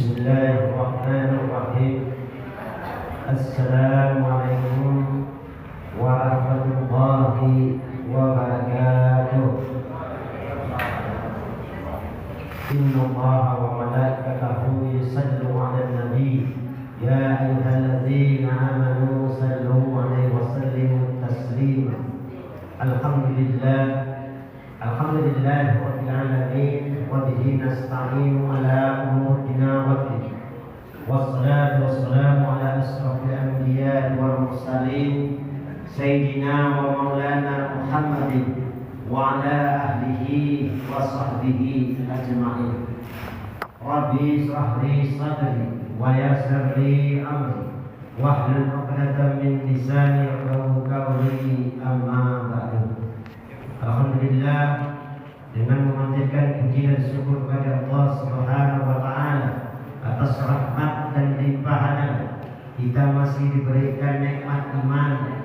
Bismillahirrahmanirrahim. Assalamualaikum warahmatullahi wabarakatuh. Inna Allaha wa malaikatahu yusalluna 'alan nabi. Ya ayyuhalladzina amanu sallu 'alaihi wa sallimu taslima. Alhamdulillahi rabbil alamin wa bihi nasta'inu ala umuri dunya waddin. Wassalatu wassalamu ala asrafil anbiya'i wal mursalin sayyidina wa maulana Muhammadin wa ala ahlihi wa sahbihi ajma'in. Rabbi israh li sadri wa yassir li amri wahlul 'uqdatam min lisani yafqahu qawli, amma ba'du. Alhamdulillah, dengan memanjatkan puji dan syukur kepada Allah Subhanahu wa taala atas rahmat dan limpahannya, kita masih diberikan nikmat iman,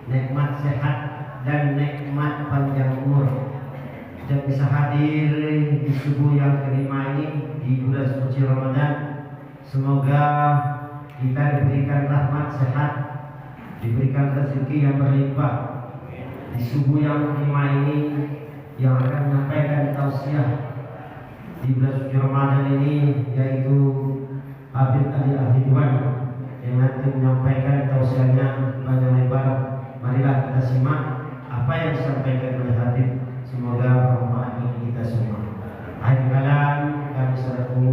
nikmat sehat dan nikmat panjang umur, dan bisa hadir di subuh yang kelima ini di bulan suci Ramadan. Semoga kita diberikan rahmat, sehat, diberikan rezeki yang berlimpah di subuh yang kelima ini, yang akan menyampaikan tausiah di bulan suci Ramadan ini, yaitu Habib Ali Al-Hidwan, yang nanti menyampaikan tausiahnya panjang lebar. Marilah kita simak apa yang disampaikan oleh Habib. Semoga bermanfaat bagi kita semua. Akhir kalam, kami selaku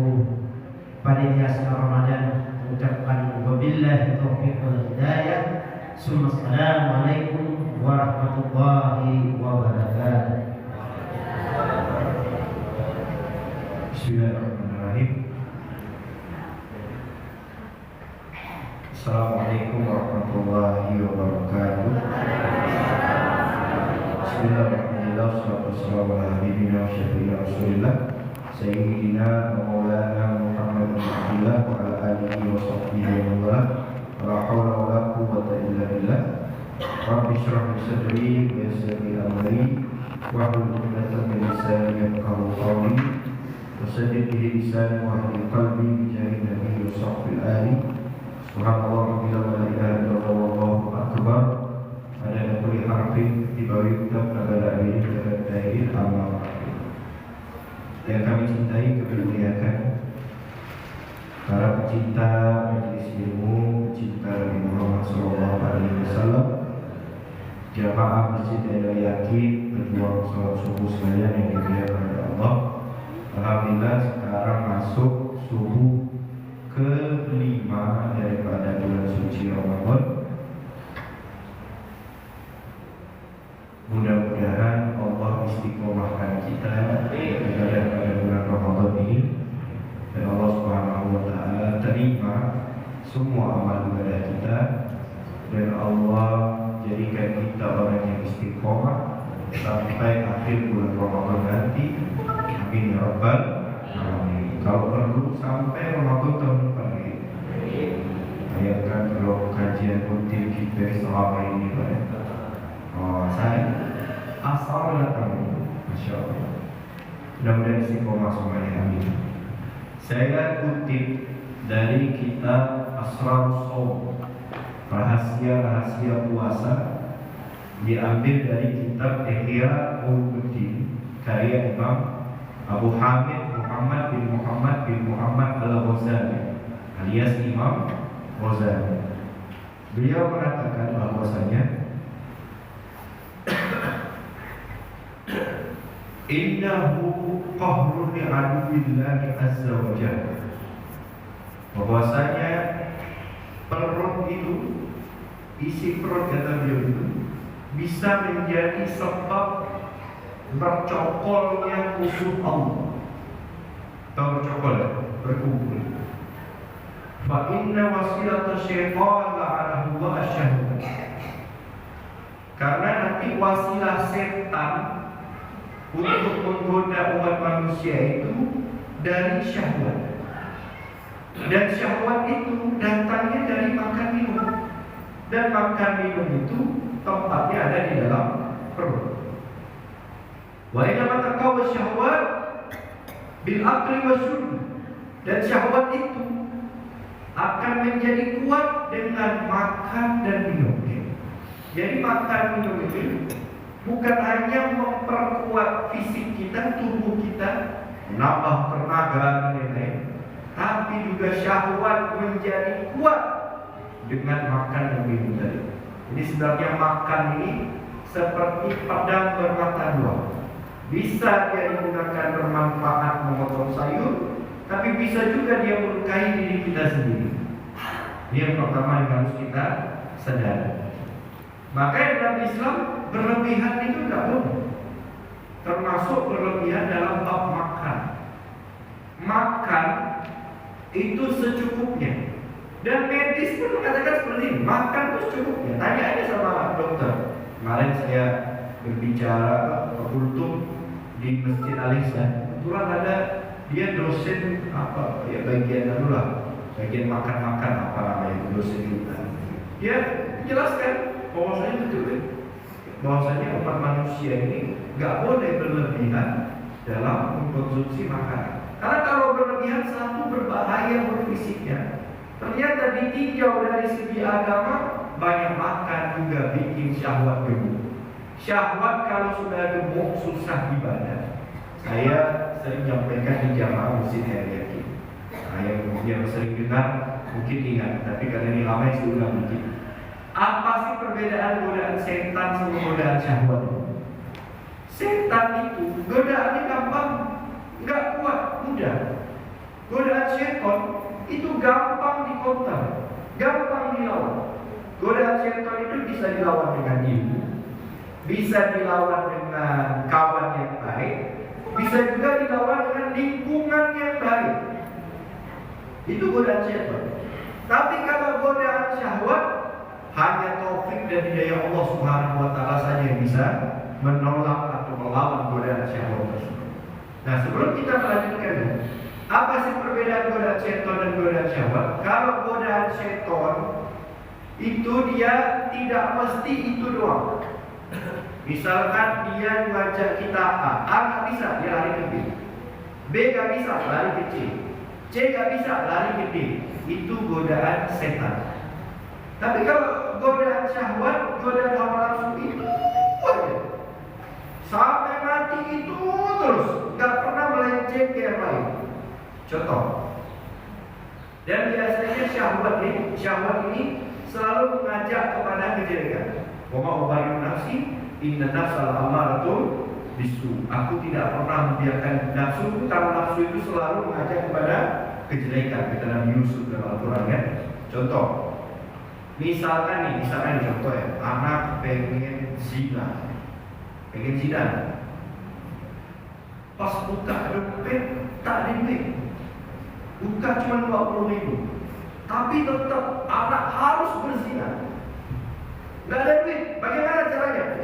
panitia Sinar Ramadan mengucapkan wabillahi taufiq wal hidayah. Assalamualaikum warahmatullahi wabarakatuh. Bismillahirrahmanirrahim. Assalamualaikum warahmatullahi wabarakatuh. Bismillahirrahmanirrahim. Wassalamu ala habibina wa syafiina Rasulillah Sayyidina wa maulana Muhammad bin Abdillah wa ala alihi wa sahbihi wa wala. La hawla wa la quwwata illa billah. Rabbi shrah li sadri wa yassir li amri wahlul 'uqdatam min lisani yafqahu qawli. Wasadid bihi lisani wa hadi qalbi bijahi nabi wa sahbil ali. Subhanallah rabbil wa la ilaha illallah wallahu akbar. Ada kulli harfin dibawi utab nagara ini terhadap dahil amal. Yang kami cintai, kami muliakan para pecinta majelis ilmu, pecinta Nabi Muhammad SAW, jamaah Masjid Al-Yakin, pejuang salat subuh sekalian yang dimuliakan oleh Allah. Alhamdulillah, sekarang masuk subuh ke-5 daripada bulan suci Ramadan. Mudah-mudahan Allah istiqomahkan kita pada bulan Ramadan ini, dan Allah Subhanahu wa taala terima semua amal ibadah kita, dan Allah jadikan kita orang yang istiqomah sampai akhir bulan Ramadan nanti. Amin ya rabbal alamin. Kalau perlu sampai Ramadan tahun depan. Bayangkan kalau kajian rutin kita selama ini, saya asal datang, masya Allah. Mudah-mudahan istiqomah semuanya, amin. Saya kutip dari kitab Asrarus Shaum, rahasia-rahasia puasa, diambil dari kitab Ihya Ulumuddin karya Imam Abu Hamid Muhammad bin Muhammad Al-Ghazali alias Imam Ghazali. Beliau mengatakan bahwasanya innahu qahrun li'aduwillahi azza wa jalla, bahwasanya perut itu, isi perut kata beliau itu bisa menjadi sebab bercokolnya musuh Allah. Tahu bercokol ya? Berkumpul. Fa inna wasilata syaitan la'anahu wa asyahud. Karena nanti wasilah setan untuk menggoda umat manusia itu dari syahwat, dan syahwat itu datangnya dari makan minum, dan makan minum itu tempatnya ada di dalam perut. Wa inna ma taqawwa syahwat bil akli wasyurb. Dan syahwat itu akan menjadi kuat dengan makan dan minum. Jadi makan minum itu bukan hanya memperkuat fisik kita, tubuh kita, menambah tenaga dan lain-lain, tapi juga syahwat menjadi kuat dengan makan dan minum tadi. Jadi sebenarnya makan ini seperti pedang bermata dua. Bisa dia digunakan bermanfaat memotong sayur, tapi bisa juga dia melukai diri kita sendiri. Ini yang pertama yang harus kita sadari. Makanya dalam Islam berlebihan itu tidak boleh. Termasuk berlebihan dalam bab makan. Makan itu secukupnya. Dan medis pun mengatakan seperti ini, makan itu secukupnya. Tanya aja sama dokter. Kemarin saya berbicara kultum di Masjid Al-Ihsan. Kebetulan ada dia dosen apa ya, bagian bagian makan-makan apa namanya itu, dosen kita. Dia jelaskan bahwasanya betul, bahwasanya umat manusia ini nggak boleh berlebihan dalam mengkonsumsi makanan. Karena kalau berlebihan, satu berbahaya buat fisiknya. Ternyata ditinjau dari segi agama, banyak makan juga bikin syahwat gemuk. Syahwat kalau sudah gemuk susah ibadah. Saya sering menyampaikan di jamaah Masjid Yakin. Yang sering dengar mungkin ingat, tapi karena ini lama saya ulang mungkin. Apa sih perbedaan godaan setan sama godaan syahwat? Setan itu godaannya gampang, nggak kuat, mudah. Godaan setan itu gampang dikonter, gampang dilawan. Godaan setan itu bisa dilawan dengan ilmu, bisa dilawan dengan kawan yang baik, bisa juga dilawan dengan lingkungan yang baik. Itu godaan setan. Tapi kalau godaan syahwat, hanya taufik dan hidayah Allah Subhanahu wa taala saja yang bisa menolak atau melawan godaan syahwat tersebut. Nah, sebelum kita melanjutkan, apa sih perbedaan godaan setan dan godaan syahwat? Kalau godaan setan itu dia tidak mesti itu doang. Misalkan dia ngajak kita A nggak bisa, dia lari ke B. B nggak bisa, lari ke C. C nggak bisa, lari ke D. Itu godaan setan. Tapi kalau godaan syahwat, godaan hawa nafsu itu aja, sampai mati itu terus, nggak pernah melenceng ke yang lain. Contoh. Dan biasanya syahwat ini selalu mengajak kepada kejelekan. Wa ma ubayyin nafsi inna nafsal ammaratun bisu. Aku tidak pernah membiarkan nafsu, karena nafsu itu selalu mengajak kepada kejelekan. Kita Nabi Yusuf dalam Al-Quran kan. Contoh. Misalkan contoh ya, anak pengen zina. Pas buka dompet tak ada duit. Buka cuma 20.000. Tapi tetap anak harus berzina. Gak ada duit, bagaimana caranya?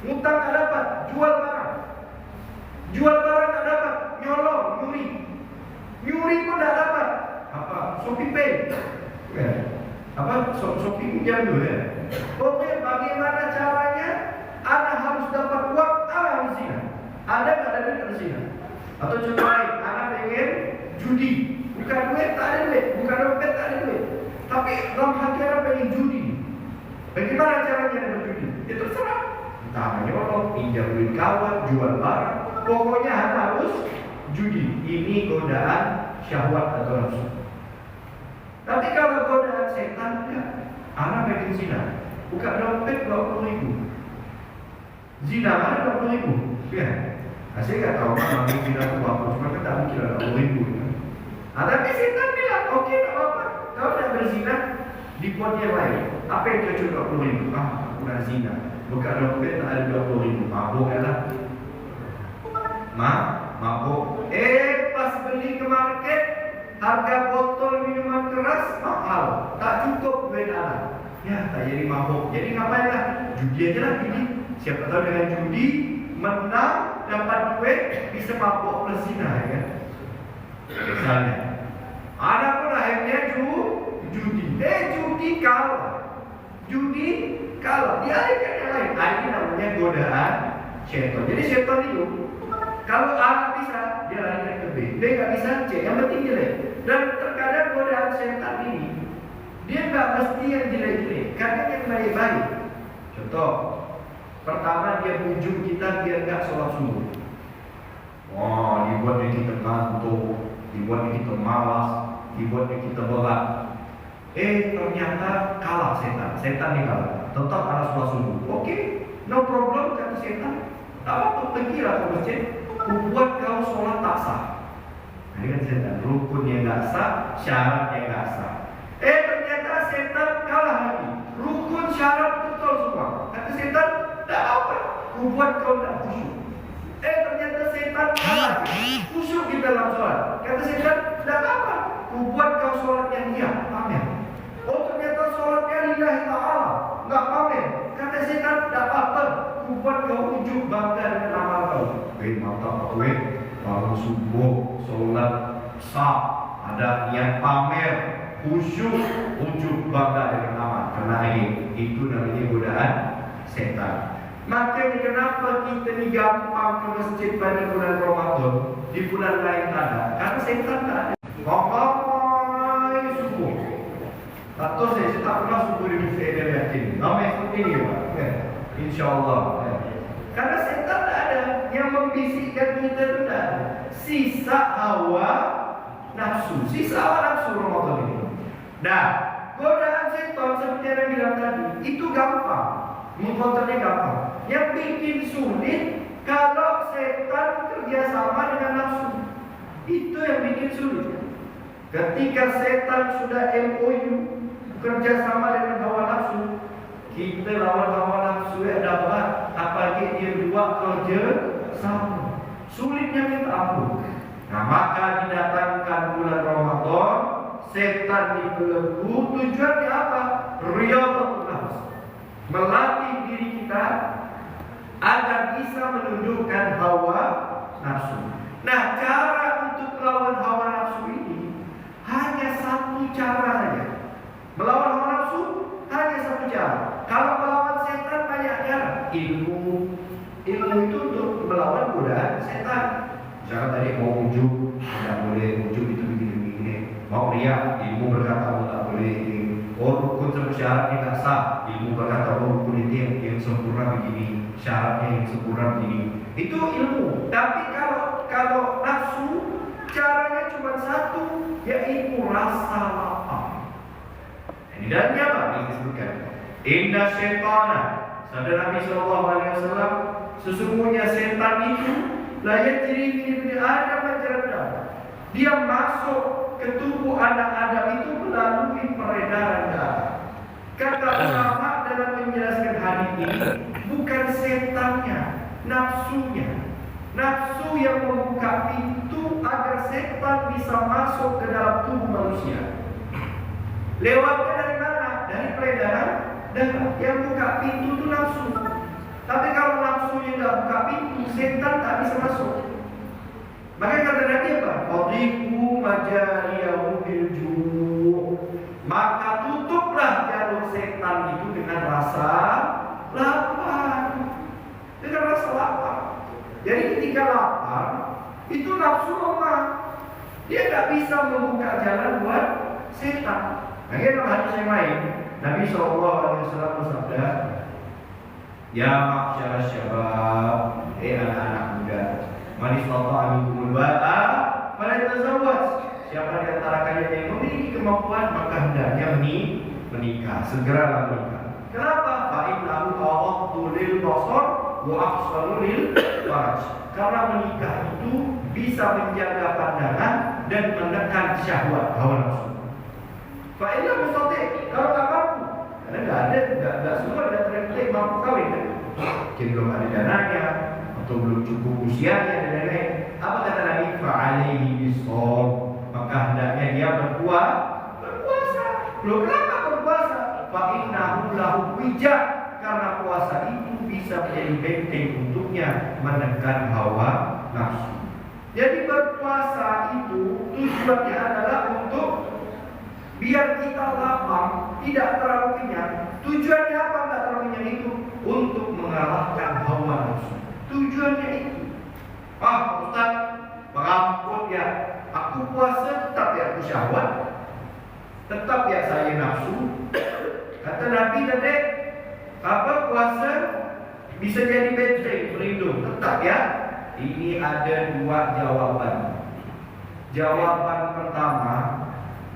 Utang gak dapat, jual barang gak dapat, nyolong, nyuri pun gak dapat. Shopee Pay ya. Shopee pinjam dulu ya. Pokoknya bagaimana caranya anak harus dapat uang, harus zina. Ada gak ada duit harus zina. Atau contoh lain, anak pengen judi, bukan duit tak ada duit, bukan dompet tak ada duit, tapi dalam hati anak pengen judi. Bagaimana caranya berjudi? Ya terserah. Entah menyolong, pinjam duit kawan, jual barang, pokoknya harus judi. Ini godaan syahwat atau nafsu. Tapi kalau godaan setan, ya, anak pengen zina, buka dompet 20.000. Zina mana 20.000? Ya, saya nggak tahu kan zina itu apa, cuma kan tak mungkin ada 20.000. Tapi setan bilang, oke, tak apa, kau tidak berzina, dibuat yang lain. Apa yang cocok 20.000? Aku nak zina, buka dompet tak ada 20.000, mabuk lah. Mabuk. Pas beli ke market, harga botol minuman keras mahal, tak cukup duit anak. Ya, tak jadi mabuk. Jadi ngapain lah? Judi aja lah gini. Siapa tahu dengan judi menang, dapat duit, bisa mabuk plus zina, ya kan? Misalnya, anak pun akhirnya judi. Judi kalah. Dialihkan yang lain. Ini namanya godaan setan. Jadi setan itu Kalau A nggak bisa, dia lari ke B. B nggak bisa, C. Yang penting jelek. Dan terkadang godaan setan ini, dia nggak mesti yang jelek-jelek, kadang yang baik-baik. Contoh, pertama dia bujuk kita biar nggak sholat subuh. Wah, dibuatnya kita ngantuk, dibuatnya kita malas, dibuatnya kita berat. Ternyata kalah setan. Setan yang kalah. Tetap harus sholat subuh. Oke, no problem kata setan. Tak apa, pergilah ke masjid. Buat kau sholat tak sah. Nah, ini kan setan. Rukunnya nggak sah, syaratnya nggak sah. Ternyata setan kalah lagi. Rukun syarat betul semua. Kata setan, tak apa. Buat kau tak khusyuk. Ternyata setan kalah. Khusyuk di dalam sholat. Kata setan, tak apa. Buat kau sholat yang dia pamer. Ternyata sholatnya lillahi ta'ala, nggak pamer. Kata setan, tak apa. Buat kau ujuk bangga dengan amal kau. Mantap kowe, baru subuh sholat sah, ada niat pamer, khusyuk, ujuk bangga dengan amal. Karena itu namanya godaan setan. Makanya kenapa kita ni gampang ke masjid pada bulan Ramadan, di bulan lain tak ada? Karena setan tak ada. Ramai subuh. Tak tahu saya tak pernah subuh di masjid dan yakin. Ramai seperti ini, Pak. InsyaAllah. Karena setan tak ada yang membisikkan kita itu tak ada. Sisa hawa nafsu. Sisa hawa nafsu Ramadan ini. Nah, godaan setan seperti yang bilang tadi, itu gampang. Mengkontrolnya gampang. Yang bikin sulit kalau setan kerjasama dengan nafsu. Itu yang bikin sulit. Ketika setan sudah MOU kerjasama dengan hawa nafsu, kita lawan hawa nafsu ada berat. Apalagi dia dua kerja sama, sulitnya kita ampun. Nah, maka didatangkan bulan Ramadan, setan dibelenggu. Tujuannya apa? Riyadhatun nafs, melatih diri kita agar bisa menundukkan hawa nafsu. Nah, cara untuk melawan hawa nafsu ini hanya satu cara saja. Melawan hawa nafsu hanya satu cara. Kalau melawan setan banyak cara. Ilmu itu untuk melawan godaan setan. Misalkan tadi mau ujuk, tidak boleh ujuk itu begini-begini. Mau riak, ilmu berkata tak boleh. Rukun syarat tidak sah, ilmu berkata rukun itu yang sempurna begini, syaratnya yang sempurna begini. Itu ilmu. Tapi kalau nafsu, caranya cuma satu, yaitu rasa lapar. Ini dalamnya apa yang disebutkan? Inna syaitana, sabda Nabi SAW, sesungguhnya setan itu la yajri min ibni Adam majrad dam. Dia masuk ke tubuh anak Adam itu melalui peredaran darah. Kata ulama dalam menjelaskan hadis ini, bukan setannya, nafsunya. Nafsu yang membuka pintu agar setan bisa masuk ke dalam tubuh manusia. Lewatnya dari mana? Dari peredaran darah. Yang buka pintu itu nafsu. Tapi kalau nafsunya tidak buka pintu, setan tak bisa masuk. Maka kata Nabi apa? Fadiku majariyahu bilju'. Maka tutuplah jalur setan itu dengan rasa lapar. Dengan rasa lapar. Jadi ketika lapar, itu nafsu lemah. Dia tak bisa membuka jalan buat setan. Nah, dalam hadis yang lain, Nabi SAW bersabda, Ya ma'asyara syabab, anak-anak muda, man istata'a minkumul ba'a falyatazawwaj. Siapa di antara kalian yang memiliki kemampuan, maka hendaknya menikah, segeralah menikah. Kenapa? Fa innahu aghaddu lil basar wa ahsanu lil faraj. Karena menikah itu bisa menjaga pandangan dan menekan syahwat hawa nafsu. Fa inna mustati', kalau tak mampu, karena tidak semua ada terkait mampu kawin kan? Mungkin belum ada dananya atau belum cukup usianya dan lain-lain. Apa kata Nabi? Fa'alaihi bisawm, maka hendaknya dia berpuasa. Loh, kenapa berpuasa? Fa'innahu lahu wija, karena puasa itu bisa menjadi benteng untuknya menekan hawa nafsu. Jadi berpuasa itu tujuannya adalah untuk biar kita lapar, tidak terlalu kenyang. Tujuannya apa tidak terlalu kenyang itu? Untuk mengalahkan hawa nafsu. Tujuannya itu. tetap ya saya nafsu. Kata Nabi tadi, apa puasa bisa jadi benteng pelindung, tetap ya. Ini ada dua jawaban. Jawaban pertama,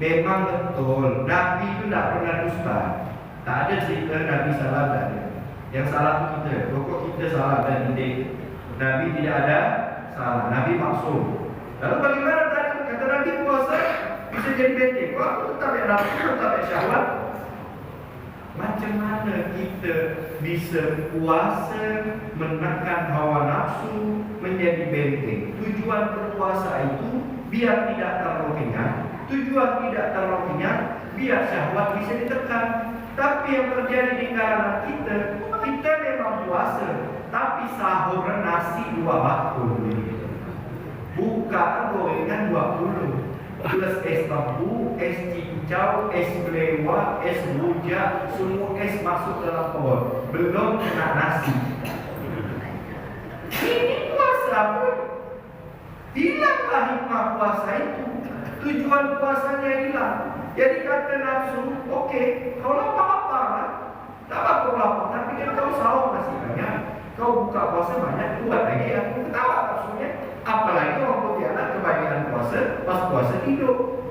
memang betul Nabi itu tidak pernah dusta. Tak ada cerita Nabi salah tadi. Yang salah itu kita. Pokok kita salah dan ide. Nabi tidak ada salah. Nabi maksum. Lalu bagaimana tadi kata Nabi puasa bisa jadi benteng? Kok aku tetap ya nafsu, tetap ya syahwat? Macam mana kita bisa puasa menekan hawa nafsu menjadi benteng? Tujuan berpuasa itu biar tidak terlalu kenyang. Tujuan tidak terlalu kenyang biar syahwat bisa ditekan. Tapi yang terjadi di kalangan kita memang puasa, tapi sahur nasi 2 bakul. Buka gorengan 20. Plus es bambu, es cincau, es belewah, es rujak, semua es masuk dalam pohon. Belum kena nasi. Ini puasa pun hilanglah hikmah puasa itu. Tujuan puasanya hilang. Jadi kata nafsu, oke, kau lapar lah. Tak apa kau lapar, tapi kan kau sahur masih banyak. Kau buka puasa banyak, buat lagi aku ketawa nafsunya. Apalagi orang Pontianak kebanyakan puasa, pas puasa tidur.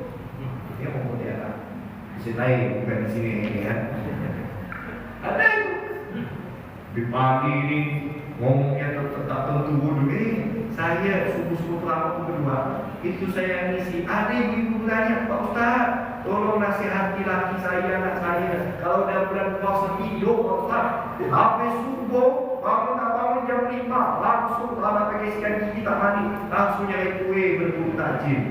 Dia orang Pontianak. Di sini lain, bukan di sini ini ya. Ada itu. Di pagi ini ngomongnya tetap tentu wudhu. Saya subuh-subuh pertama kedua itu saya ngisi. Ada ibu tanya, Pak Ustaz, tolong nasihati laki saya, anak saya. Kalau udah bulan puasa tidur, Pak Ustaz, sampai subuh, bangun jam 5, langsung lama pakai sikat gigi tak mandi, langsung nyari kue berburu takjil.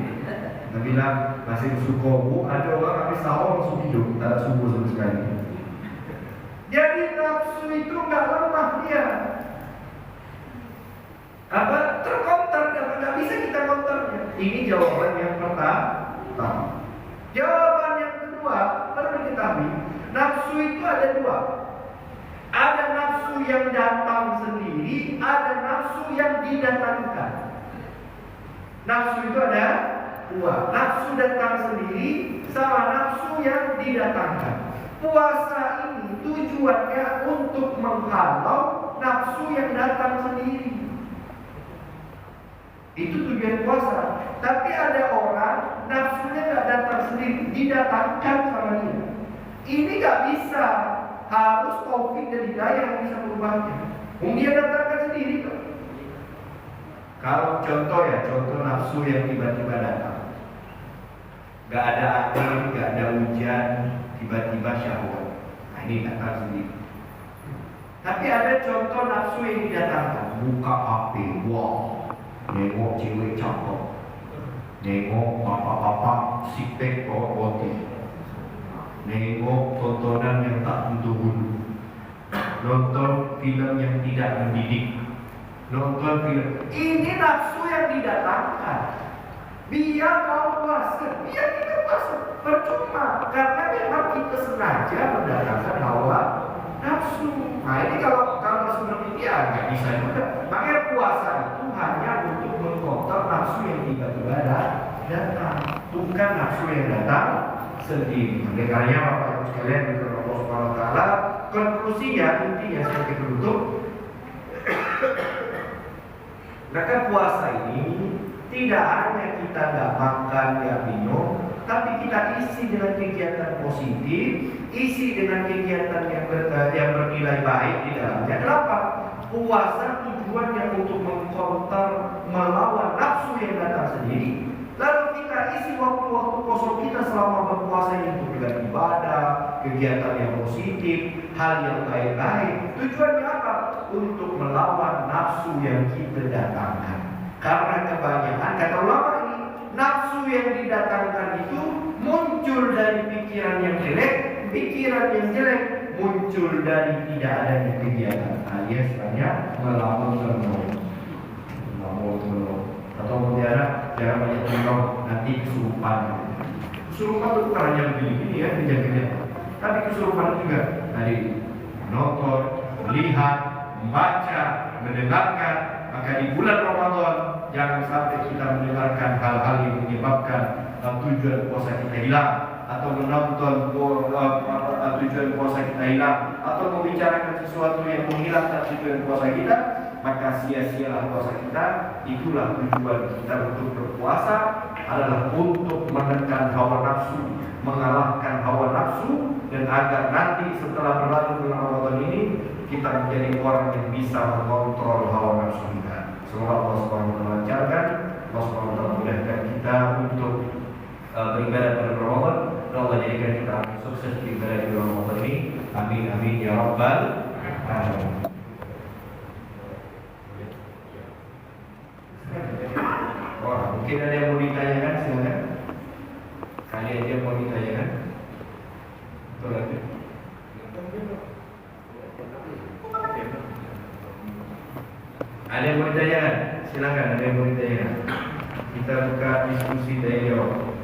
Dia bilang masih bersyukur bu, ada orang habis sahur langsung tidur, tak ada subuh sama sekali. Jadi nafsu itu nggak lemah dia. Apa terkonter, nggak bisa kita konternya. Ini jawaban yang pertama. Jawaban yang kedua perlu diketahui, nafsu itu ada 2. Ada nafsu yang datang sendiri, ada nafsu yang didatangkan. Nafsu itu ada 2. Nafsu datang sendiri sama nafsu yang didatangkan. Puasa ini tujuannya untuk menghalau nafsu yang datang sendiri. Itu tujuan puasa. Tapi ada orang nafsunya nggak datang sendiri, didatangkan sama dia. Ini nggak bisa. Harus taufik dan hidayah yang bisa merubahnya. Dia datangkan sendiri kok. Kalau contoh nafsu yang tiba-tiba datang. Gak ada angin, gak ada hujan, tiba-tiba syahwat. Nah ini datang sendiri. Tapi ada contoh nafsu yang didatangkan. Buka HP, wow, nengok cewek cakep, nengok bapak-bapak sipek bawa boti, nengok tontonan yang tak tentu hulu, nonton film yang tidak mendidik, nonton film. Ini nafsu yang didatangkan. Biar kau puasa, biar kita puasa, percuma. Karena memang kita sengaja mendatangkan hawa nafsu. Nah ini kalau seperti ini ya nggak bisa juga. Makanya puasa itu hanya untuk mengkontrol nafsu yang tiba-tiba datang, bukan nafsu yang datang sendiri. Oleh karena Bapak Ibu sekalian dengan Allah Subhanahu Wa Taala, konklusinya intinya sebagai penutup, maka puasa ini tidak hanya kita nggak makan, nggak minum, tapi kita isi dengan kegiatan positif, isi dengan kegiatan yang bernilai baik di dalamnya. Kenapa? Puasa tujuannya untuk mengkonter, melawan nafsu yang datang sendiri. Lalu kita isi waktu-waktu kosong kita selama berpuasa ini untuk beribadah, kegiatan yang positif, hal yang baik-baik. Tujuannya apa? Untuk melawan nafsu yang kita datangkan. Karena kebanyakan, kata ulama ini, nafsu yang didatangkan itu muncul dari pikiran yang jelek, pikiran yang jelek muncul dari tidak adanya kegiatan alias hanya melamun terus. Atau mutiara jangan banyak tinggal nanti kesurupan. Kesurupan itu bukan hanya begini ya, kejadian, tapi kesurupan juga tadi nonton, melihat, membaca, mendengarkan. Maka di bulan Ramadan jangan sampai kita mendengarkan hal-hal yang menyebabkan tujuan puasa kita hilang. atau menonton tujuan puasa kita hilang, atau membicarakan sesuatu yang menghilangkan tujuan puasa kita, maka sia-sialah puasa kita. Itulah tujuan kita untuk berpuasa, adalah untuk menekan hawa nafsu, mengalahkan hawa nafsu, dan agar nanti setelah berlalu bulan Ramadan ini kita menjadi orang yang bisa mengontrol hawa nafsu kita. Semoga Allah SWT melancarkan, Allah SWT memudahkan kita untuk beribadah pada Ramadan, dan Allah jadikan kita sukses beribadah di bulan Ramadan ini. Amin amin ya rabbal alamin. Mungkin ada yang mau ditanyakan, silakan. Kali aja mau ditanyakan. Betul lagi. Ada yang mau ditanyakan? Silakan, ada yang mau ditanyakan. Kita buka diskusi tanya jawab.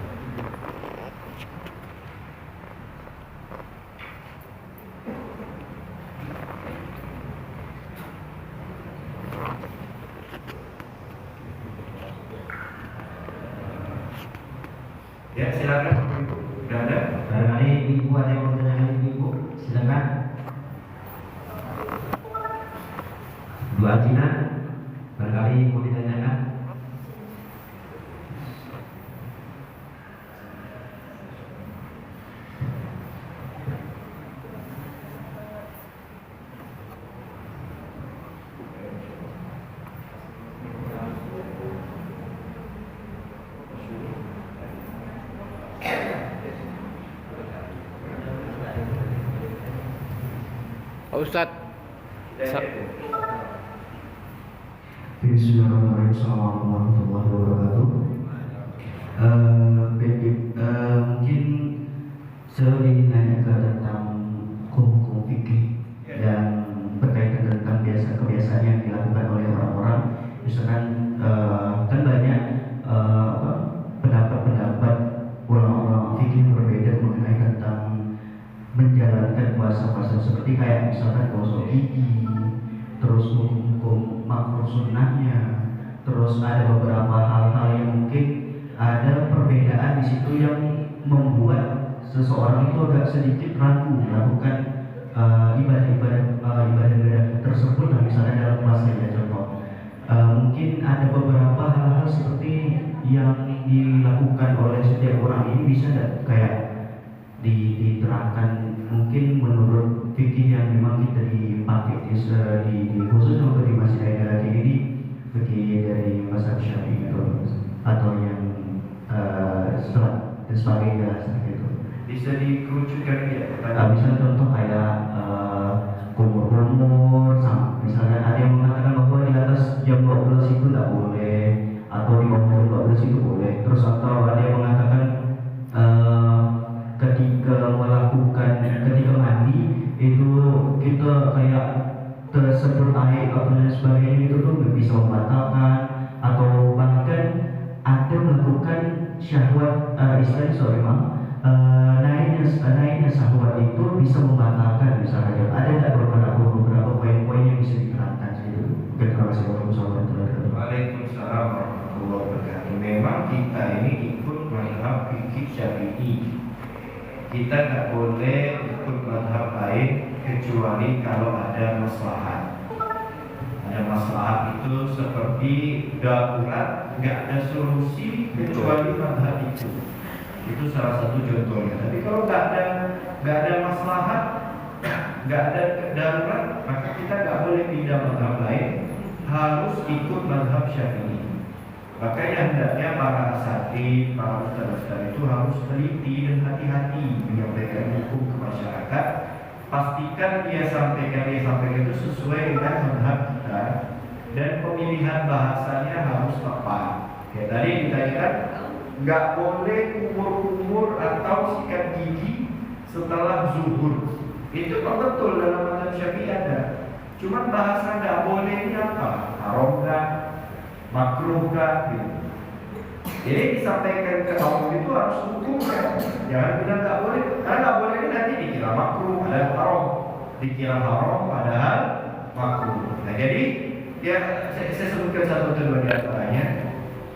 Ya, silakan Bapak Ibu. Sudah ada? Barangkali ibu ada yang mau bertanya ibu, silakan. Dua Cina, barangkali mau ditanyakan. Pak Ustadz, Bismillahirrahmanirrahim. Assalamualaikum warahmatullahi wabarakatuh. Mungkin saya ingin nanya tentang hukum fikih dan berkaitan tentang kebiasaan yang dilakukan oleh orang-orang. Misalkan kan banyak pendapat-pendapat ulama-ulama fikih berbeda mengenai tentang menjalankan puasa-puasa, seperti kayak misalkan gosok gigi, terus hukum makruh sunnahnya, terus ada beberapa hal-hal yang mungkin ada perbedaan di situ yang membuat seseorang itu agak sedikit ragu melakukan ibadah tersebut. Nah, misalnya dalam puasa ya contoh, mungkin ada beberapa hal-hal seperti yang dilakukan oleh setiap orang ini bisa nggak kayak diterapkan mungkin menurut fikih yang memang kita dipakai di khusus untuk di Masjid Aida ini, fikih dari mazhab Syafi'i itu, atau yang setelah dan sebagainya seperti itu. Bisa dikerucutkan ya? Bisa contoh kayak kumur-kumur, misalnya ada yang mengatakan bahwa di atas jam 12 itu tidak boleh, atau di bawah 12 itu boleh. Terus atau ada yang mengatakan ketika mandi itu kita kayak tersedot air atau dan sebagainya, itu tuh bisa membatalkan, atau bahkan ada melakukan syahwat naiknya syahwat itu bisa membatalkan misalnya. Ada nggak beberapa poin-poin yang bisa diterapkan situ? Terima kasih. Waalaikumsalam warahmatullahi wabarakatuh. Memang kita ini ikut mazhab fikih Syafi'i. Kita nggak boleh ikut mazhab lain kecuali kalau ada maslahat. Ada maslahat itu seperti darurat, nggak ada solusi kecuali mazhab itu. Itu salah satu contohnya. Tapi kalau nggak ada maslahat, nggak ada darurat, maka kita nggak boleh pindah mazhab lain, harus ikut mazhab Syafi'i. Makanya hendaknya para asatidz, para ustaz-ustaz itu harus teliti dan hati-hati menyampaikan hukum ke masyarakat. Pastikan dia sampaikan itu sesuai dengan mazhab kita, dan pemilihan bahasanya harus tepat. Ya, tadi ditanyakan nggak boleh kumur-kumur atau sikat gigi setelah zuhur. Itu betul dalam mazhab Syafi'i ada. Cuman bahasa nggak boleh ini apa? Haram nggak? Makruh nggak? Gitu. Jadi disampaikan ke kaum itu harus hukum kan? Jangan bilang nggak boleh, karena nggak boleh ini nanti dikira makruh, padahal haram. Dikira haram, padahal makruh. Nah jadi ya saya sebutkan satu atau dua di antaranya.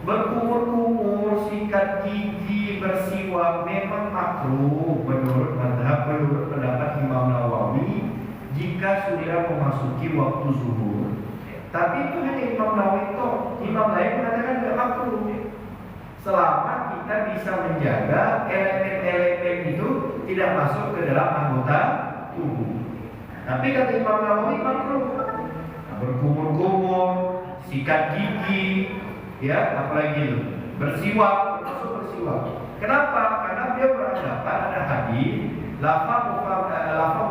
Berkumur-kumur, sikat gigi, bersiwak memang makruh. makruh menurut pendapat Imam Nawawi jika sudah memasuki waktu zuhur. Tapi itu hanya Imam Nawawi toh. Imam lain mengatakan tidak makruh. Selama kita bisa menjaga elemen-elemen itu tidak masuk ke dalam anggota tubuh. Tapi kata Imam Nawawi makruh. Berkumur-kumur, sikat gigi, ya, apalagi itu, bersiwak, termasuk bersiwak. Kenapa? Karena dia beranggapan ada hadis lafa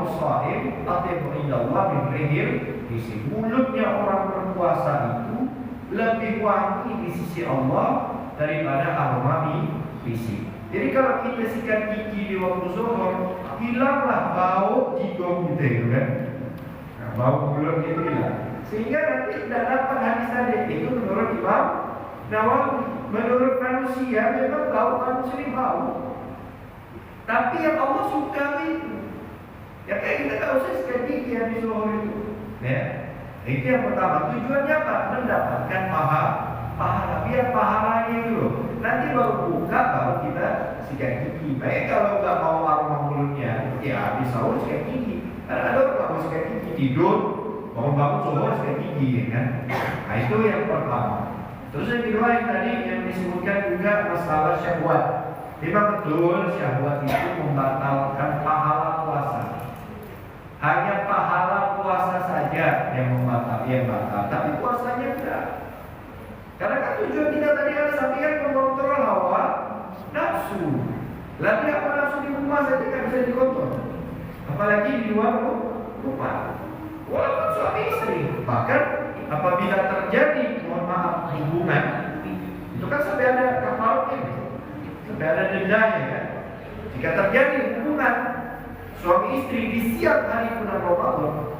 musa'im atibu indallah min rihil isi. Mulutnya orang berpuasa itu lebih wangi di sisi Allah daripada aroma fisik. Jadi kalau kita sikat gigi di waktu zuhur, hilanglah bau jigong gitu ya kan? Nah, bau mulut itu hilang. Sehingga nanti tidak dapat hadis tadi. Itu menurut Imam Nawawi. Menurut manusia memang bau manusia ini bau. Tapi yang Allah suka itu. Ya kayak kita tak usah sikat gigi habis zuhur itu. Ya. Itu yang pertama. Tujuannya apa? Mendapatkan pahala. Biar pahalanya itu. Nanti baru buka baru kita sikat gigi. Baik kalau nggak mau aroma mulutnya, ya habis sahur sikat gigi. Karena ada orang mau sikat gigi tidur, bangun zuhur sikat gigi, ya kan? Nah itu yang pertama. Terus yang kedua yang tadi yang disebutkan juga masalah syahwat. Memang betul syahwat itu membatalkan pahala puasa. Hanya pahala puasa saja yang batal, tapi puasanya tidak. Karena kan tujuan kita tadi kan mengontrol hawa nafsu. Lagi apa nafsu di rumah saja kan bisa dikontrol. Apalagi di luar rumah. Walaupun suami istri. Bahkan apabila terjadi mohon maaf hubungan, itu kan sampai ada kafarnya, sampai ada dendanya kan. Jika terjadi hubungan suami istri di siang hari bulan Ramadan,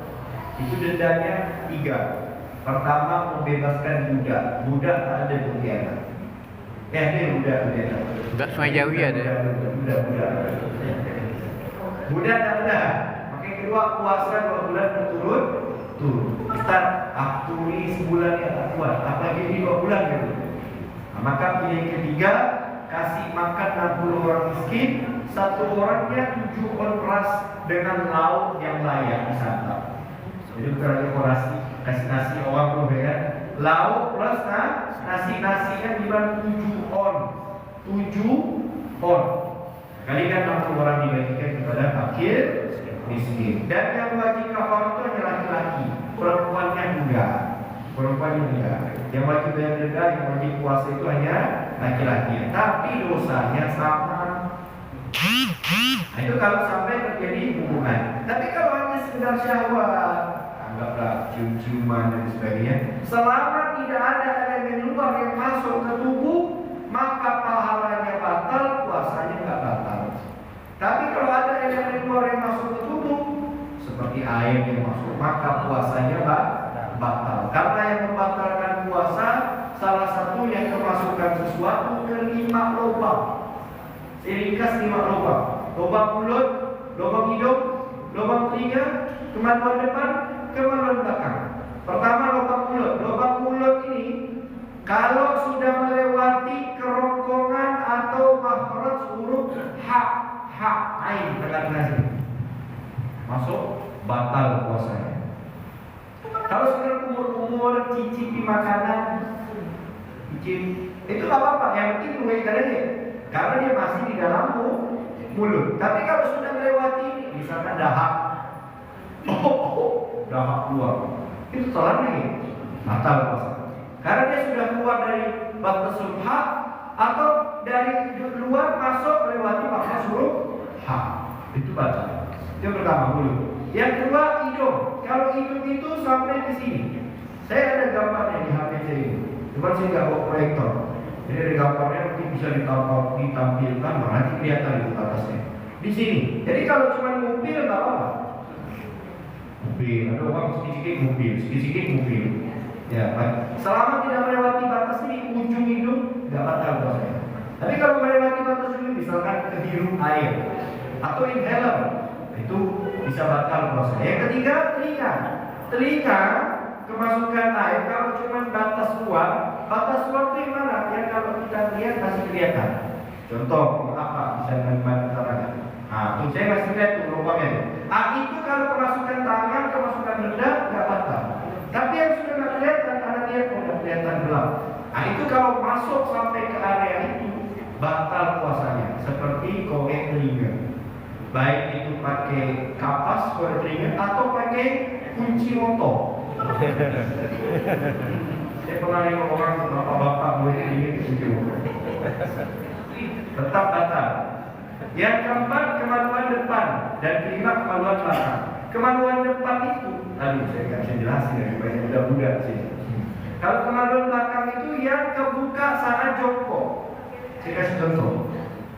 itu dendanya 3. Pertama, membebaskan budak tak ada pengkhianat. Budak Sungai Jawi ada. Budak tak ada. Makanya kedua, puasa 2 bulan berturut-turut. Ustaz, aku ini sebulan ya tak kuat, apalagi ini 2 bulan gitu. Nah, maka pilihan ketiga, kasih makan 60 orang miskin, 1 orangnya 7 on beras dengan lauk yang layak disantap. Jadi bukan dekorasi, kasih nasi orang tuh ya, lauk plus nasi-nasinya dibantu 7 on. Kalikan 60 orang dibagikan kepada fakir miskin. Dan yang wajib kafar itu hanya laki-laki, perempuannya enggak. Yang wajib bayar denda, yang wajib puasa itu hanya laki-laki. Tapi dosanya sama. Nah, itu kalau sampai terjadi hubungan. Tapi kalau hanya sekedar syahwat, anggaplah cium-ciuman dan sebagainya, selama tidak ada elemen luar yang masuk ke tubuh, maka pahalanya batal, puasanya nggak batal. Tapi kalau ada elemen luar yang masuk ke tubuh, seperti air yang masuk, maka puasanya batal. Karena yang membatalkan puasa, salah satu yang kemasukan sesuatu ke 5 lubang. Ringkas 5 lubang. Lubang mulut, lubang hidung, lubang telinga, kemaluan depan, kemaluan belakang. Pertama lubang mulut. Lubang mulut ini kalau sudah melewati kerongkongan atau makhraj huruf ha ain tengah-tengah sini, masuk batal puasanya. Kalau sekedar kumur-kumur, cicipi makanan, itu nggak apa-apa. Yang penting karena dia masih di dalam mulut. Tapi kalau sudah melewati, misalkan dahak, dahak keluar, itu telan lagi, batal puasa. Karena dia sudah keluar dari batas huruf ha, atau dari luar masuk melewati batas huruf ha, itu batal. Itu pertama mulut. Yang kedua hidung. Kalau hidung itu sampai di sini. Saya ada gambarnya di HP saya ini. Cuma saya nggak bawa proyektor. Jadi ada gambarnya nanti bisa ditampilkan, nanti kelihatan di atasnya. Di sini. Jadi kalau cuma mobil nggak apa-apa. Mobil, ada orang sedikit mobil. Ya, selama tidak melewati batas ini, ujung hidung nggak batal puasanya. Tapi kalau melewati batas ini, misalkan kehirup air atau inhaler, itu bisa batal puasa. Yang ketiga, telinga kemasukan air kalau cuma batas luar itu yang mana? Yang kalau kita lihat masih kelihatan. Contoh apa? jangan antara. Nah, tuh saya masih lihat tuh lubangnya. Itu kalau kemasukan tangan, kemasukan lidah nggak batal. Tapi yang sudah nggak kelihatan karena dia udah kelihatan gelap. Nah, itu kalau masuk sampai ke area itu batal puasanya. Seperti korek telinga. Baik itu pakai kapas korek telinga atau pakai kunci motor. Saya pernah lihat orang bapak-bapak korek telinga kunci motor. Tetap batal. Yang keempat, kemaluan depan, dan kelima kemaluan belakang. Kemaluan depan itu, aduh saya nggak bisa jelasin ya, banyak budak-budak sih. Kalau kemaluan belakang itu yang kebuka saat jongkok. Saya kasih contoh,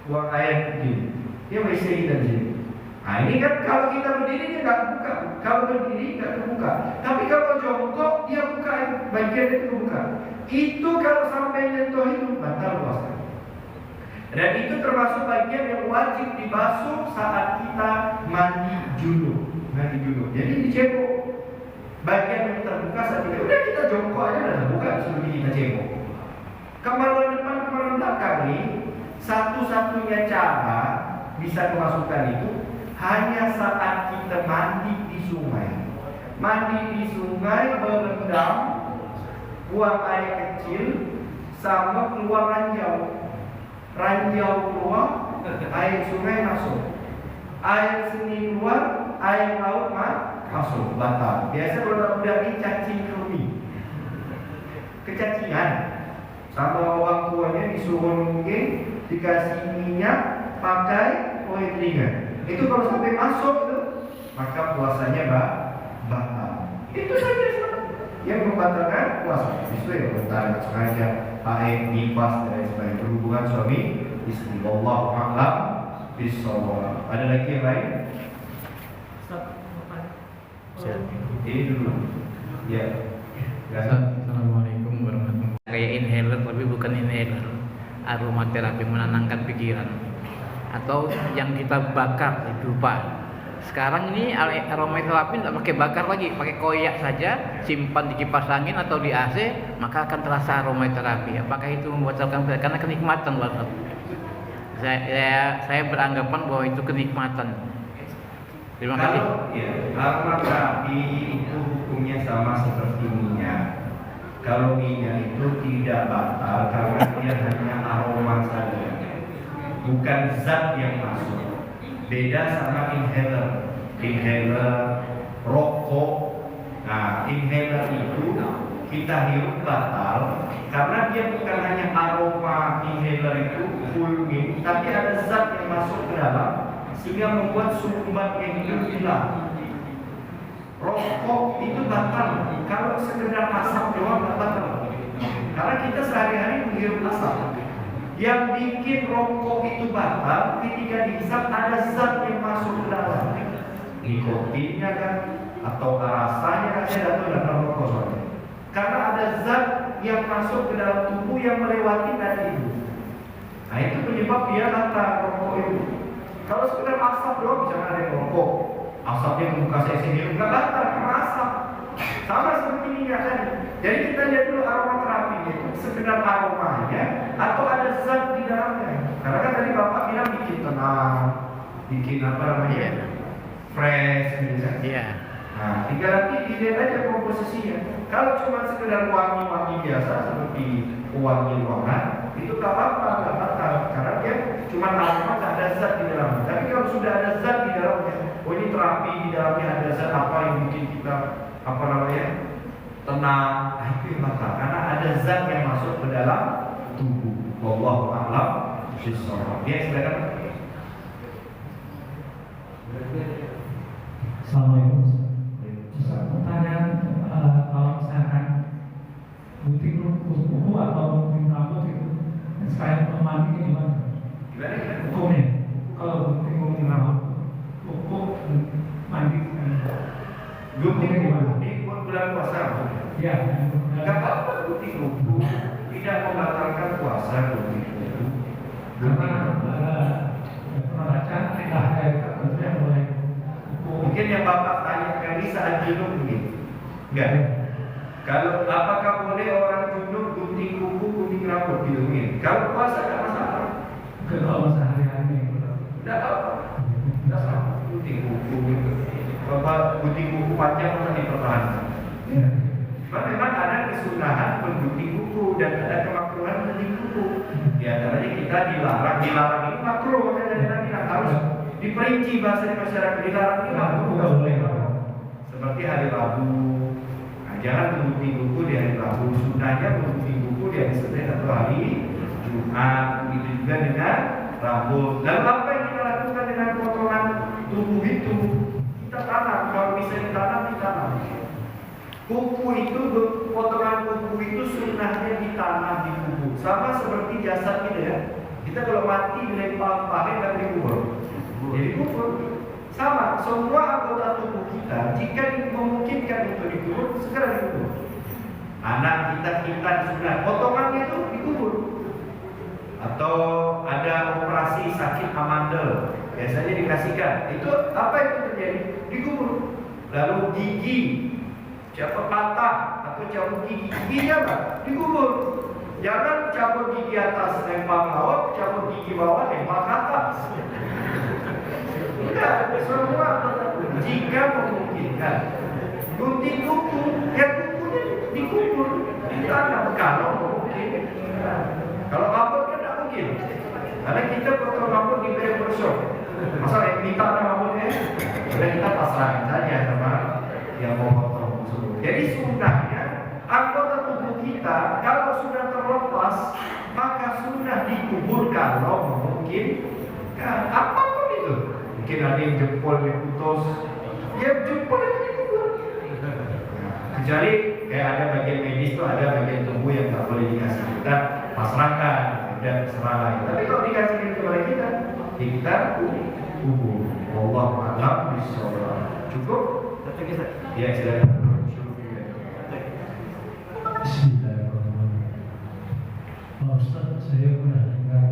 buang air begini, dia WC dan sini. Nah ini kan kalau kita berdiri dia nggak buka, kalau berdiri nggak terbuka. Tapi kalau jongkok dia buka bagian itu buka. Itu kalau sampai nyentuh itu batal puasa. Dan itu termasuk bagian yang wajib dibasuh saat kita mandi junub. Jadi dicebok bagian yang terbuka saat kita udah kita jongkok aja udah terbuka sebelum kita cebok. Kemaluan depan, kemaluan belakang nih, satu-satunya cara bisa kemasukan itu hanya saat kita mandi di sungai. Mandi di sungai berendam, buang air kecil, sama keluar ranjau. Ranjau keluar, air sungai masuk. Air seni keluar, air laut masuk. Batal. Biasa kalau udah ini cacing kremi, kecacingan. Sama orang tuanya disuruh mungkin dikasih minyak pakai kulit telinga. Itu kalau sampai masuk tuh, maka puasanya batal. Itu saja yang membatalkan puasa. Itu ya bentar sengaja haid, nifas dan lain sebagainya, berhubungan suami istri. Wallahu a'lam bishawab. Ada lagi yang lain? Ini dulu. Ya. Assalamualaikum warahmatullahi wabarakatuh. Kayak inhaler tapi bukan inhaler. Aromaterapi menenangkan pikiran. Atau yang kita bakar dupa. Sekarang ini aromaterapi tidak pakai bakar lagi, pakai koyak saja, simpan di kipas angin atau di AC, maka akan terasa aromaterapi. Apakah itu membatalkan? Karena kenikmatan, Bapak. Saya beranggapan bahwa itu kenikmatan. Terima kasih. Aromaterapi itu hukumnya sama seperti minyak. Kalau minyak itu tidak batal karena dia hanya aroma saja, bukan zat yang masuk. Beda sama inhaler, rokok. Nah, inhaler itu kita hirup batal karena dia bukan hanya aroma inhaler itu fulmin, tapi ada zat yang masuk ke dalam sehingga membuat sumbat yang hidup hilang. Rokok itu batal kalau sekedar asap doang nggak batal, karena kita sehari-hari menghirup asap. Yang bikin rokok itu batal ketika dihisap ada zat yang masuk ke dalam, nikotinnya kan atau rasanya kan saya tahu dalam rokok soalnya. Karena ada zat yang masuk ke dalam tubuh yang melewati tadi itu. Nah itu penyebab dia batal rokok itu. Kalau sekedar asap doang bisa ada yang rokok, asapnya membuka saya sendiri nggak batal karena asap. Sama seperti minyak tadi. Jadi kita lihat dulu aromaterapi itu sekedar aromanya atau ada zat di dalamnya. Karena kan tadi Bapak bilang bikin tenang, bikin apa namanya, fresh gitu kan. Iya. Nah, tinggal nanti dilihat aja komposisinya. Kalau cuma sekedar wangi-wangi biasa seperti wangi ruangan, itu nggak apa-apa, nggak batal. Karena dia cuma aroma, nggak ada zat di dalamnya. Tapi kalau sudah ada zat di dalamnya, oh ini terapi di dalamnya ada zat apa yang bikin kita apa namanya tenang, itu yang batal. Karena ada zat yang masuk ke dalam tubuh. Wallahu a'lam bishawab. Ya, silakan. Assalamualaikum. Pertanyaan, kalau misalkan gunting kuku atau gunting rambut itu sekalian mandi gimana? Gimana? Hukumnya? Kalau gunting rambut, kuku mandi Gunting gimana? Ini bulan puasa. Ya. Enggak apa-apa gunting kuku, tidak membatalkan puasa gunting kuku. Karena pernah baca ada yang mulai kuku. Mungkin yang Bapak tanyakan ini saat junub mungkin. Enggak. Kalau apakah boleh orang junub gunting kuku, gunting rambut gitu mungkin? Kalau puasa enggak masalah. Kalau sehari-hari panjang untuk dipertahankan. Ya. Cuma memang ada kesunahan menggunting kuku dan ada kemakruhan menggunting kuku. Di antaranya kita dilarang ini makruh, makanya kita harus diperinci bahasa di masyarakat. Dilarang ini makruh, bukan boleh. Seperti hari Rabu, nah, jangan menggunting kuku di hari Rabu. Sunahnya menggunting kuku di hari Senin atau hari Jumat. Begitu juga dengan rambut. Lalu apa yang kita lakukan dengan potongan tubuh itu? Kita tanam, kalau bisa ditanam, ditanam. Kuku itu, potongan kuku itu sunnahnya ditanam di kubur. Sama seperti jasad kita ya. Kita kalau mati dilempar pakai dan dikubur. Jadi kubur. Sama, semua anggota tubuh kita jika memungkinkan untuk dikubur, segera dikubur. Anak kita sunnah, potongannya itu dikubur. Atau ada operasi sakit amandel, biasanya dikasihkan. Itu apa itu terjadi? Dikubur. Lalu gigi siapa patah atau cabut giginya apa? Dikubur. Jangan cabut gigi atas lempar laut, cabut gigi bawah lempar ke atas. Tidak, semua jika memungkinkan. Gunting kuku, ya kukunya dikubur, ditanam kalau mungkin. Kalau rambut kan tidak mungkin, karena kita potong rambut di barbershop. Masa yang minta rambutnya, sudah kita pasrahkan saja sama yang mau potong. Jadi sunnahnya anggota tubuh kita kalau sudah terlepas maka sunnah dikuburkan kalau memungkinkan. Apapun itu, mungkin ada yang jempolnya putus, ya jempol itu dikubur. Kecuali kayak ada bagian medis itu ada bagian tubuh yang tak boleh dikasih, kita pasrahkan dan serah lain. Tapi kalau dikasih kepada kita, kita kubur. Wallahu a'lam bishawab. Cukup? Ya silakan. Bismillahirrahmanirrahim. Pak Ustaz, saya pernah dengar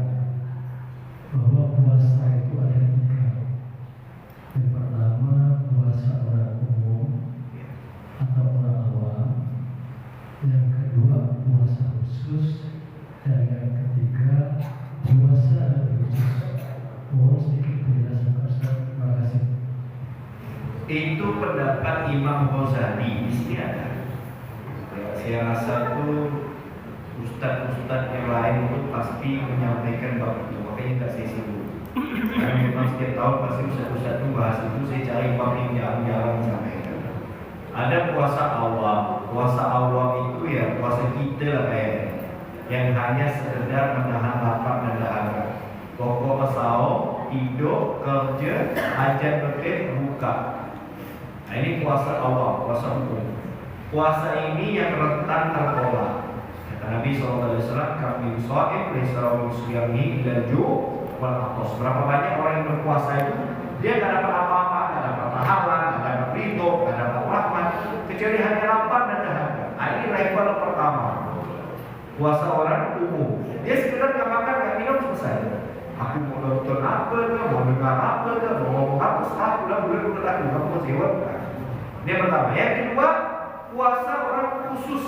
bahwa puasa itu ada 3. Yang pertama puasa orang umum atau orang awam, yang kedua puasa khusus, dan yang ketiga puasa khusus. Mohon sedikit penjelasan Pak Ustaz. Terima kasih. Itu pendapat Imam Ghazali di sini ada. Saya rasa tuh ustadz-ustadz yang lain itu pasti menyampaikan bab itu, makanya tak saya singgung. Karena memang setiap tahun pasti ustadz-ustadz itu bahas itu, saya cari bab yang jarang-jarang disampaikan. Ada puasa awam. Puasa awam itu ya puasa kita lah kayaknya, yang hanya sekedar menahan lapar dan dahaga. Pokok saum, tidur, kerja, ajar betul, buka. Nah ini puasa awam, puasa umum. Puasa ini yang rentan tertolak. Kata Nabi SAW, kami sho'ib Lisrawul suyami ilaju wal atos. Berapa banyak orang yang berpuasa itu dia gak dapat apa-apa, gak dapat pahala, gak dapat ridho, gak dapat rahmat, kecuali hanya lapar dan dahaga. Nah ini level pertama. Puasa orang umum, dia sekedar gak makan, gak minum, selesai. Aku mau nonton apa ke, mau dengar apa ke, mau ngomong apa, setelah bulan-bulan aku, kamu mau sewa. Ini yang pertama. Yang kedua, puasa orang khusus.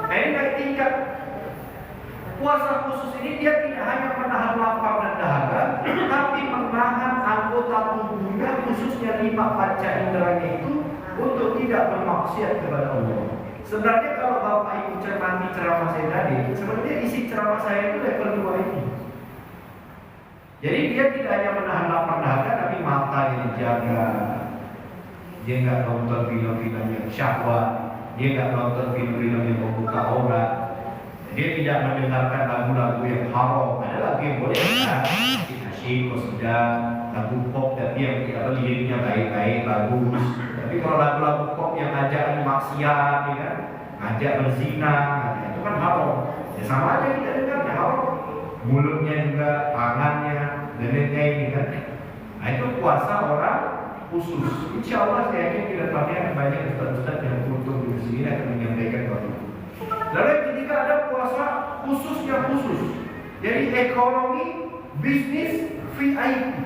Nah ini naik tingkat. Puasa khusus ini dia tidak hanya menahan lapar dan dahaga, tapi menahan anggota tubuhnya, khususnya 5 panca inderanya itu, untuk tidak bermaksiat kepada Allah. Sebenarnya kalau Bapak Ibu cermati ceramah saya tadi, sebenarnya isi ceramah saya itu level 2 ini. Jadi dia tidak hanya menahan lapar dahaga, tapi mata yang dijaga. Dia nggak nonton film-film yang syahwat, dia nggak nonton film-film yang membuka aurat, dia tidak mendengarkan lagu-lagu yang haram. Ada lagu yang boleh kan, asyik, sudah lagu pop tapi yang tidak liriknya baik-baik, bagus. Tapi kalau lagu-lagu pop yang ngajak maksiat, ya kan, ngajak berzina, itu kan haram. Ya sama aja kita dengarnya haram. Mulutnya juga, tangannya, neneknya ini kan. Nah itu puasa orang khusus. Insya Allah saya yakin ke depannya banyak ustaz-ustaz yang untuk di sini akan menyampaikan hal itu. Lalu yang ketiga ada puasa khusus yang khusus. Jadi ekonomi, bisnis, VIP.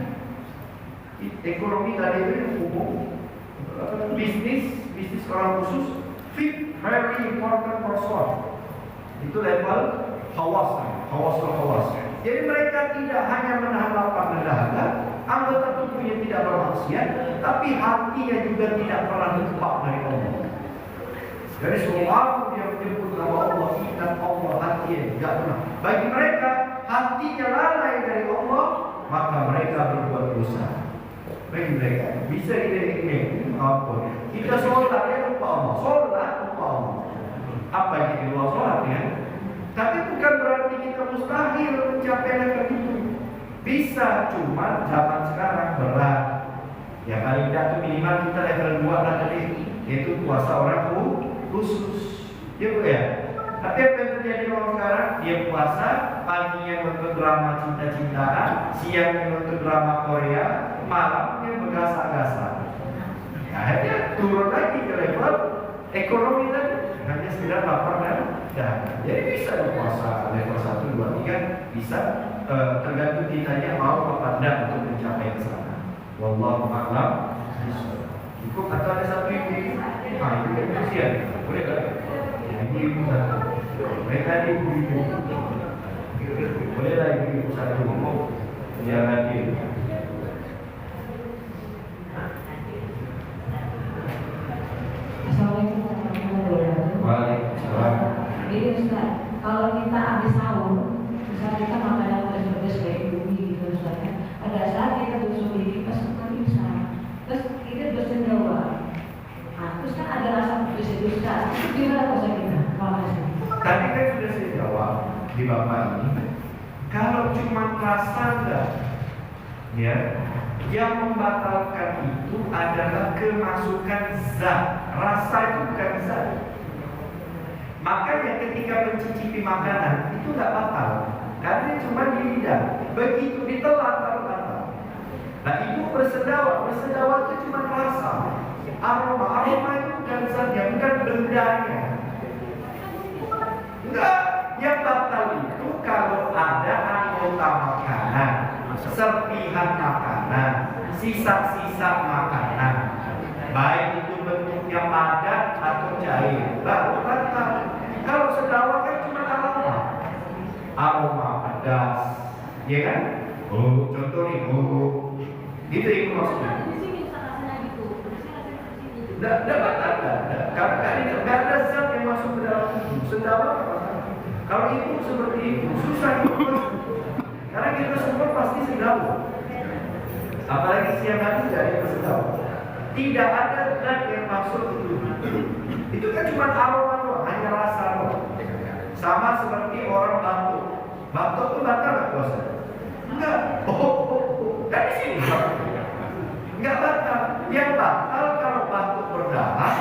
Ekonomi tadi itu umum. Bisnis orang khusus. VIP, very important person. Itu level Hawas. Jadi mereka tidak hanya menahan lapar dan dahaga, anggota tubuhnya tidak bermaksiat, tapi hatinya juga tidak pernah lepas dari Allah. Jadi selalu dia menyebut nama Allah, ingat Allah, hatinya tidak pernah. Bagi mereka, hatinya lalai dari Allah, maka mereka berbuat dosa. Bagi mereka, bisa ini apa? Kita sholat ya lupa Allah, sholat lupa Allah. Apa yang di luar sholat ya? Tapi bukan berarti kita mustahil mencapai level itu. Bisa, cuma zaman sekarang berat. Ya paling tidak tuh minimal kita level 2 lah tadi, yaitu puasa orang khusus. Ya Bu ya. Tapi apa yang terjadi orang sekarang? Dia puasa, paginya nonton drama cinta-cintaan, siangnya nonton drama Korea, malamnya bergasa-gasa. Akhirnya turun lagi ke level ekonomi tadi. Hanya sekedar lapar dan dahaga. Jadi bisa puasa level 1, 2, 3 bisa, tergantung kitanya mau apa tidak untuk mencapai ke sana. Wallahu a'lam. Cukup atau ada satu ibu? Ah, itu kan kasihan. Boleh tak? Ibu satu. Mereka ibu. Bolehlah ibu satu ngomong. Jangan dia. Assalamualaikum warahmatullahi wabarakatuh. Waalaikumsalam. Jadi Ustaz, kalau kita habis sahur, misalnya kita makan yang pedas-pedas kayak bumi gitu Ustaz ya, pada saat kita tusuk gigi pas makan imsak, terus kita bersendawa. Nah, terus kan ada rasa pedas itu Ustaz. Gimana Ustaz kita? Terima kasih. Tadi kan sudah saya jawab di Bapak ini. Kalau cuma rasa enggak, ya, yang membatalkan itu adalah kemasukan zat. Rasa itu bukan zat. Makanya ketika mencicipi makanan itu nggak batal, karena cuma di lidah. Begitu ditelan baru batal. Nah ibu bersendawa itu cuma rasa. Aroma itu bukan zatnya, bukan bendanya. Enggak, yang batal itu kalau ada anggota makanan, serpihan makanan, sisa-sisa makanan, baik itu bentuknya padat atau cair, baru batal. Kalau sendawa kan cuma aroma pedas, ya kan? Oh, contoh nih, gitu itu maksudnya. Tidak batal, karena tidak ada zat yang masuk ke dalam tubuh. Sendawa apa? Kalau itu seperti itu, susah itu. Karena kita semua pasti sendawa. Apalagi siang hari dari bersendawa. Tidak ada zat yang masuk ke tubuh. Itu kan cuma aroma doang, hanya rasa doang. Sama seperti orang batuk. Batuk itu batal nggak puasa? Enggak. Dari sini. Enggak batal. Yang batal kalau batuk berdarah,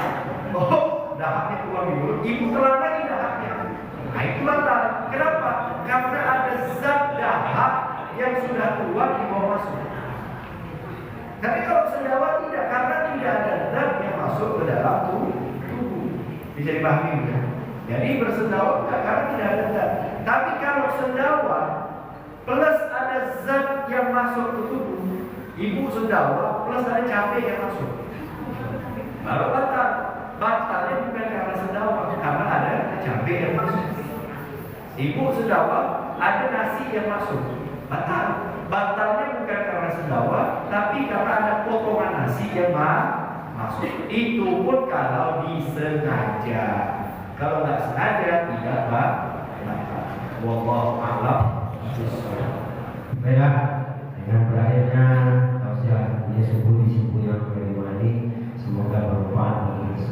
dahaknya keluar di mulut, ibu telan lagi dahaknya. Nah itu batal. Kenapa? Karena ada zat dahak yang sudah keluar di bawah masuk. Tapi kalau sendawa tidak, karena tidak ada zat yang masuk ke dalam tubuh. Bisa dipahami ya? Jadi bersendawa enggak, karena tidak ada zat. Tapi kalau sendawa plus ada zat yang masuk ke tubuh, ibu sendawa plus ada cabai yang masuk, baru batal. Batalnya bukan karena sendawa, karena ada cabai yang masuk. Ibu sendawa ada nasi yang masuk, batal. Batalnya bukan karena sendawa, tapi karena ada potongan nasi yang masuk. Itu pun kalau disengaja. Kalau nggak sengaja tidak batal. Wallahu a'lam. Baiklah.